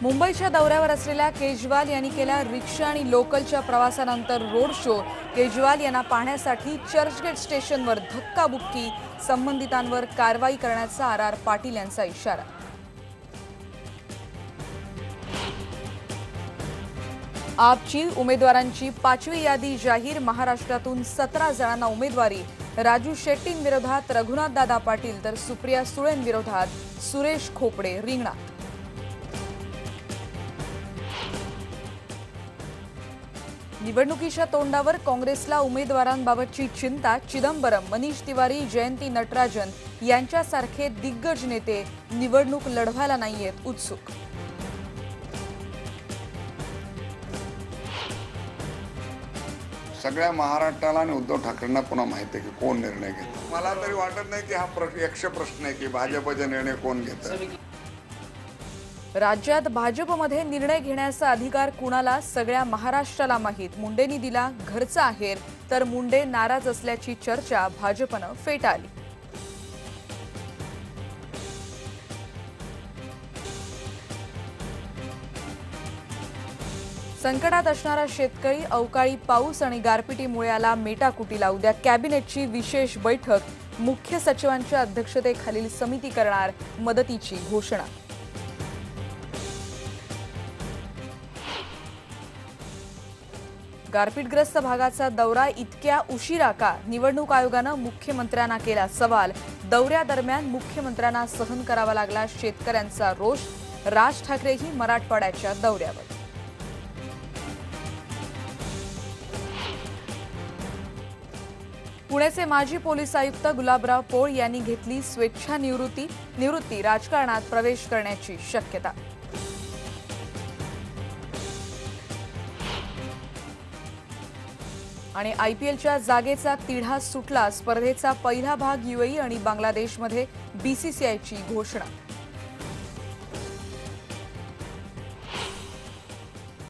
मुंबईच्या दौऱ्यावर असलेल्या केजरीवाल यांनी केला रिक्षा आणि लोकलच्या प्रवासानंतर रोड शो। केजरीवाल यांना पाहण्यासाठी चर्चगेट स्टेशनवर धक्काबुक्की, संबंधितांवर कारवाई करण्याचा आर पाटील यांचा इशारा। आपची उमेदवारांची 5वी यादी जाहीर। महाराष्ट्रातून 17 जणांना उमेदवारी। राजू शेट्टींविरोधात रघुनाथदादा पाटील तर सुप्रिया सुळेंविरोधात सुरेश खोपडे रिंगणात। निवडणुकीच्या तोंडावर काँग्रेसला उमेदवारांबाबतची चिंता। चिदंबरम, मनीष तिवारी, जयंती नटराजन यांच्यासारखे दिग्गज नेते निवडणूक लढवायला नाहीयेत उत्सुक। सगळ्या महाराष्ट्राला आणि उद्धव ठाकरेंना पुन्हा माहिती आहे की कोण निर्णय घेतो। मला तरी वाटत नाही की हा यक्ष प्रश्न आहे की भाजपचे निर्णय कोण घेतं। राज्यात भाजपमध्ये निर्णय घेण्याचा अधिकार कुणाला? सगळ्या महाराष्ट्राला माहीत। मुंडेंनी दिला घरचा आहेर, तर मुंडे नाराज असल्याची चर्चा भाजपनं फेटाळली। संकटात असणारा शेतकरी, अवकाळी पाऊस आणि गारपिटीमुळे आला मेटाकुटीला। उद्या कॅबिनेटची विशेष बैठक, मुख्य सचिवांच्या अध्यक्षतेखालील समिती करणार मदतीची घोषणा। गारपीटग्रस्त भागाचा दौरा इतक्या उशिरा का? निवडणूक आयोगानं मुख्यमंत्र्यांना केला सवाल। दौऱ्यादरम्यान मुख्यमंत्र्यांना सहन करावा लागला शेतकऱ्यांचा रोष। राज ठाकरेही मराठवाड्याच्या दौऱ्यावर। पुण्याचे माजी पोलीस आयुक्त गुलाबराव पोळ यांनी घेतली स्वेच्छानिवृत्ती। राजकारणात प्रवेश करण्याची शक्यता। आणि IPLच्या जागेचा तिढा सुटला। स्पर्धेचा पहिला भाग UAE आणि बांगलादेशमध्ये BCCIची घोषणा।